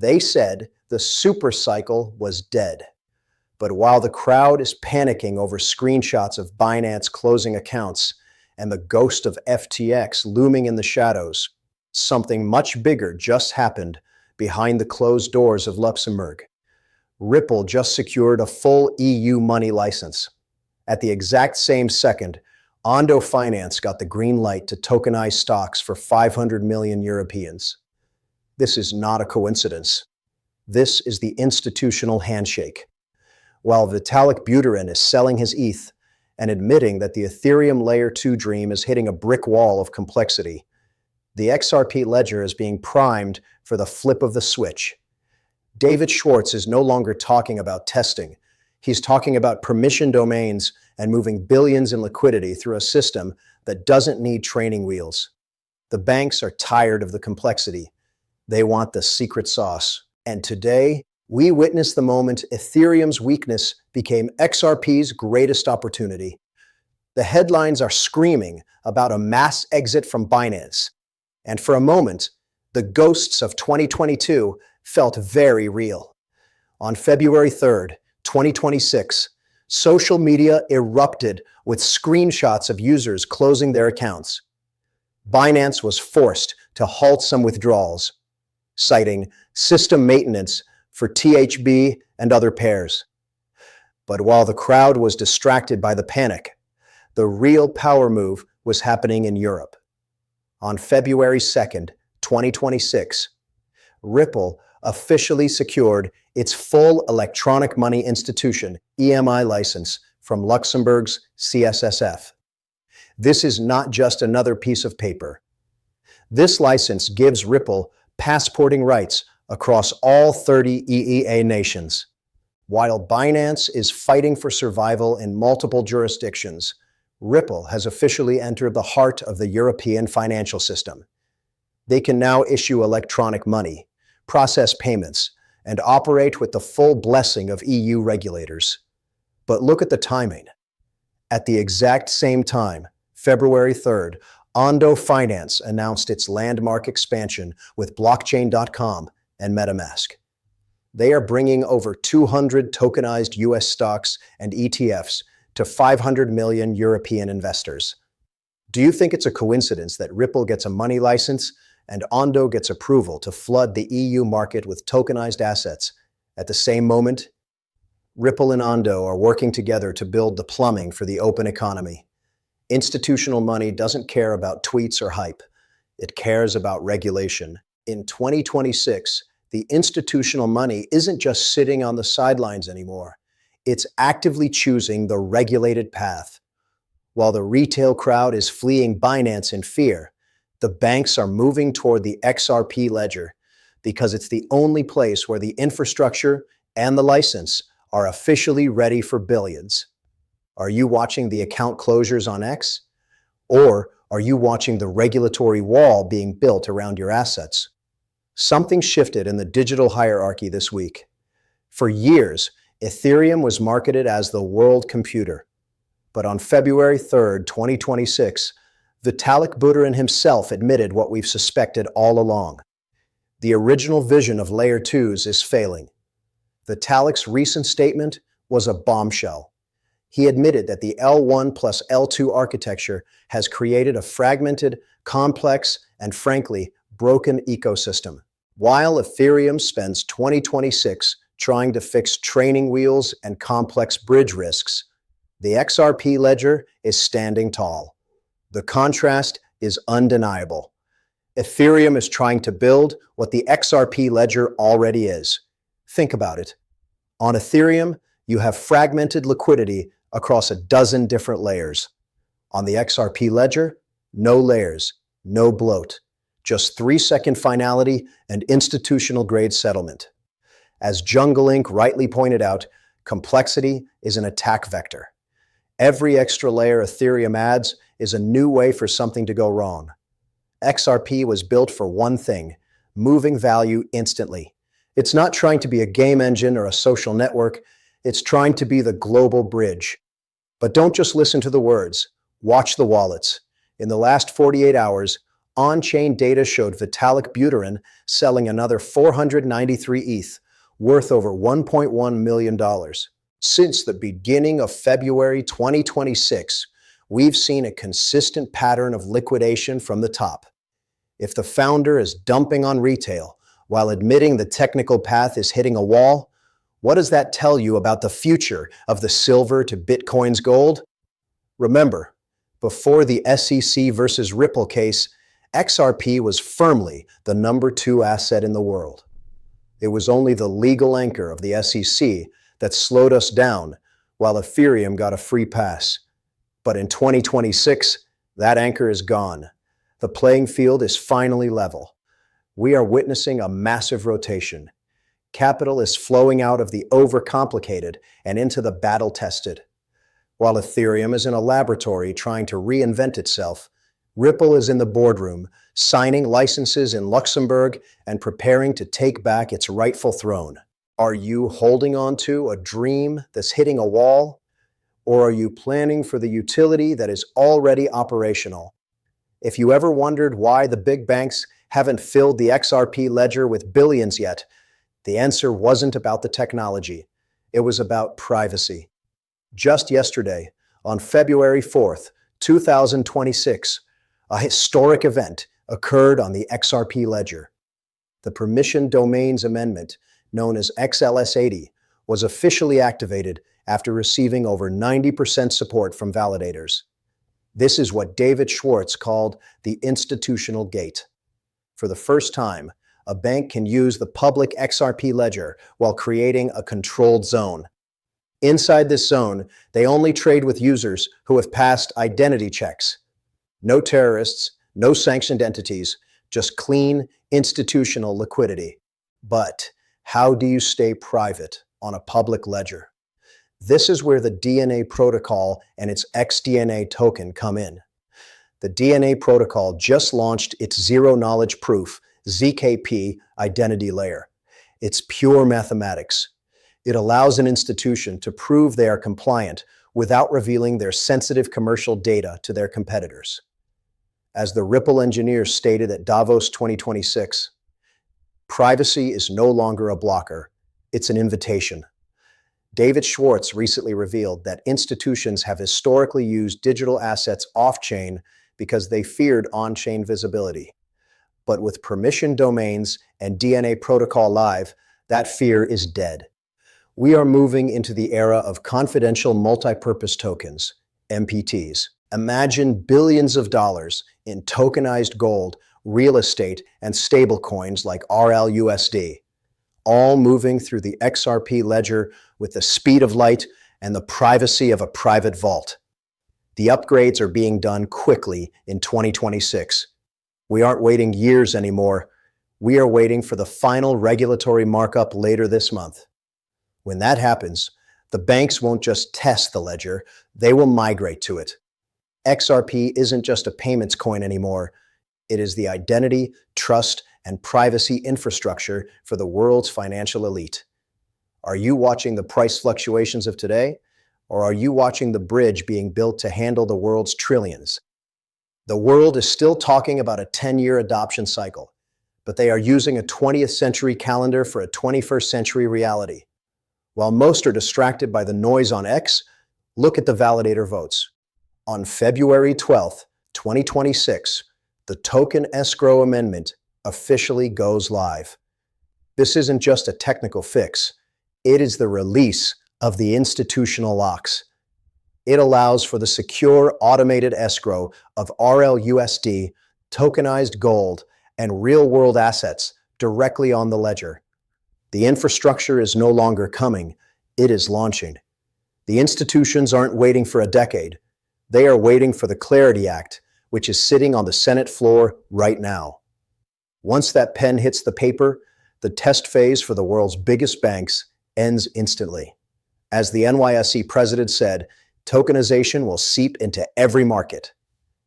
They said the super cycle was dead. But while the crowd is panicking over screenshots of Binance closing accounts and the ghost of FTX looming in the shadows, something much bigger just happened behind the closed doors of Luxembourg. Ripple just secured a full EU money license. At the exact same second, Ondo Finance got the green light to tokenize stocks for 500 million Europeans. This is not a coincidence. This is the institutional handshake. While Vitalik Buterin is selling his ETH and admitting that the Ethereum Layer 2 dream is hitting a brick wall of complexity, the XRP Ledger is being primed for the flip of the switch. David Schwartz is no longer talking about testing. He's talking about permission domains and moving billions in liquidity through a system that doesn't need training wheels. The banks are tired of the complexity. They want the secret sauce. And today, we witness the moment Ethereum's weakness became XRP's greatest opportunity. The headlines are screaming about a mass exit from Binance. And for a moment, the ghosts of 2022 felt very real. On February 3rd, 2026, social media erupted with screenshots of users closing their accounts. Binance was forced to halt some withdrawals, citing system maintenance for THB and other pairs. But while the crowd was distracted by the panic, the real power move was happening in Europe. On February 2nd, 2026, Ripple officially secured its full electronic money institution (EMI) license from Luxembourg's CSSF. This is not just another piece of paper. This license gives Ripple passporting rights across all 30 EEA nations. While Binance is fighting for survival in multiple jurisdictions, Ripple has officially entered the heart of the European financial system. They can now issue electronic money, process payments, and operate with the full blessing of EU regulators. But look at the timing. At the exact same time, February 3rd, Ondo Finance announced its landmark expansion with blockchain.com and MetaMask. They are bringing over 200 tokenized US stocks and ETFs to 500 million European investors. Do you think it's a coincidence that Ripple gets a money license and Ondo gets approval to flood the EU market with tokenized assets at the same moment? Ripple and Ondo are working together to build the plumbing for the open economy. Institutional money doesn't care about tweets or hype. It cares about regulation. In 2026, the institutional money isn't just sitting on the sidelines anymore. It's actively choosing the regulated path. While the retail crowd is fleeing Binance in fear, the banks are moving toward the XRP Ledger because it's the only place where the infrastructure and the license are officially ready for billions. Are you watching the account closures on X? Or are you watching the regulatory wall being built around your assets? Something shifted in the digital hierarchy this week. For years, Ethereum was marketed as the world computer. But on February 3rd, 2026, Vitalik Buterin himself admitted what we've suspected all along. The original vision of Layer 2s is failing. Vitalik's recent statement was a bombshell. He admitted that the L1 plus L2 architecture has created a fragmented, complex, and frankly, broken ecosystem. While Ethereum spends 2026 trying to fix training wheels and complex bridge risks, the XRP Ledger is standing tall. The contrast is undeniable. Ethereum is trying to build what the XRP Ledger already is. Think about it. On Ethereum, you have fragmented liquidity across a dozen different layers. On the XRP Ledger, no layers, no bloat, just 3-second finality and institutional-grade settlement. As Jungle Inc. rightly pointed out, complexity is an attack vector. Every extra layer Ethereum adds is a new way for something to go wrong. XRP was built for one thing: moving value instantly. It's not trying to be a game engine or a social network. It's trying to be the global bridge. But don't just listen to the words. Watch the wallets. In the last 48 hours, On-chain data showed Vitalik Buterin selling another 493 ETH, worth over $1.1 million. Since the beginning of February 2026, we've seen a consistent pattern of liquidation from the top. If the founder is dumping on retail while admitting the technical path is hitting a wall, what does that tell you about the future of the silver to Bitcoin's gold? Remember, before the SEC versus Ripple case, XRP was firmly the number 2 asset in the world. It was only the legal anchor of the SEC that slowed us down, while Ethereum got a free pass. But in 2026, that anchor is gone. The playing field is finally level. We are witnessing a massive rotation. Capital is flowing out of the overcomplicated and into the battle-tested. While Ethereum is in a laboratory trying to reinvent itself, Ripple is in the boardroom, signing licenses in Luxembourg and preparing to take back its rightful throne. Are you holding on to a dream that's hitting a wall? Or are you planning for the utility that is already operational? If you ever wondered why the big banks haven't filled the XRP Ledger with billions yet, the answer wasn't about the technology. It was about privacy. Just yesterday, on February 4th, 2026, a historic event occurred on the XRP Ledger. The Permission Domains Amendment, known as XLS-80, was officially activated after receiving over 90% support from validators. This is what David Schwartz called the institutional gate. For the first time, a bank can use the public XRP Ledger while creating a controlled zone. Inside this zone, they only trade with users who have passed identity checks. No terrorists, no sanctioned entities, just clean, institutional liquidity. But how do you stay private on a public ledger? This is where the DNA protocol and its XDNA token come in. The DNA protocol just launched its zero-knowledge proof, ZKP, identity layer. It's pure mathematics. It allows an institution to prove they are compliant without revealing their sensitive commercial data to their competitors. As the Ripple engineers stated at Davos 2026, privacy is no longer a blocker, it's an invitation. David Schwartz recently revealed that institutions have historically used digital assets off-chain because they feared on-chain visibility. But with permission domains and DNA protocol live, that fear is dead. We are moving into the era of confidential multipurpose tokens, MPTs. Imagine billions of dollars in tokenized gold, real estate, and stablecoins like RLUSD, all moving through the XRP Ledger with the speed of light and the privacy of a private vault. The upgrades are being done quickly in 2026. We aren't waiting years anymore. We are waiting for the final regulatory markup later this month. When that happens, the banks won't just test the ledger, they will migrate to it. XRP isn't just a payments coin anymore. It is the identity, trust, and privacy infrastructure for the world's financial elite. Are you watching the price fluctuations of today, or are you watching the bridge being built to handle the world's trillions? The world is still talking about a 10-year adoption cycle, but they are using a 20th century calendar for a 21st century reality. While most are distracted by the noise on X, look at the validator votes. On February 12th, 2026, the Token Escrow Amendment officially goes live. This isn't just a technical fix, it is the release of the institutional locks. It allows for the secure automated escrow of RLUSD, tokenized gold, and real-world assets directly on the ledger. The infrastructure is no longer coming, it is launching. The institutions aren't waiting for a decade. They are waiting for the Clarity Act, which is sitting on the Senate floor right now. Once that pen hits the paper, the test phase for the world's biggest banks ends instantly. As the NYSE president said, tokenization will seep into every market.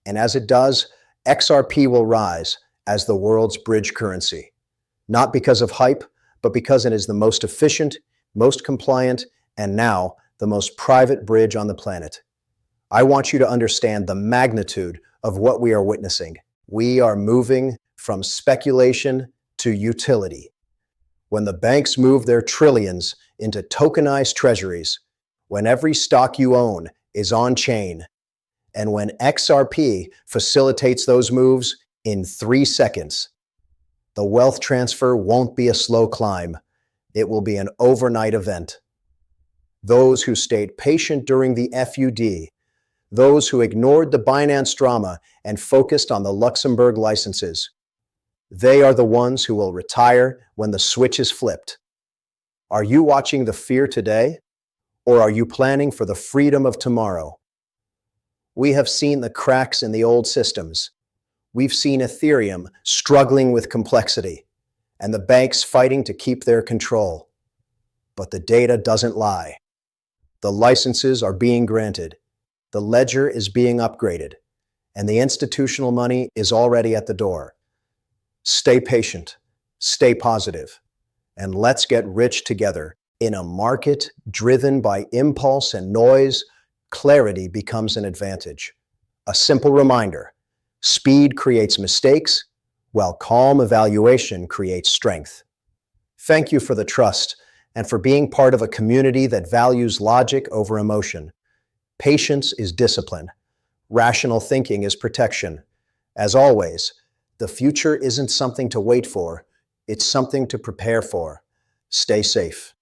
And as it does, XRP will rise as the world's bridge currency. Not because of hype, but because it is the most efficient, most compliant, and now the most private bridge on the planet. I want you to understand the magnitude of what we are witnessing. We are moving from speculation to utility. When the banks move their trillions into tokenized treasuries, when every stock you own is on-chain, and when XRP facilitates those moves in 3 seconds, the wealth transfer won't be a slow climb. It will be an overnight event. Those who stayed patient during the FUD, those who ignored the Binance drama and focused on the Luxembourg licenses, they are the ones who will retire when the switch is flipped. Are you watching the fear today, or are you planning for the freedom of tomorrow? We have seen the cracks in the old systems. We've seen Ethereum struggling with complexity, and the banks fighting to keep their control. But the data doesn't lie. The licenses are being granted, the ledger is being upgraded, and the institutional money is already at the door. Stay patient, stay positive, and let's get rich together. In a market driven by impulse and noise, clarity becomes an advantage. A simple reminder: speed creates mistakes, while calm evaluation creates strength. Thank you for the trust and for being part of a community that values logic over emotion. Patience is discipline. Rational thinking is protection. As always, the future isn't something to wait for, it's something to prepare for. Stay safe.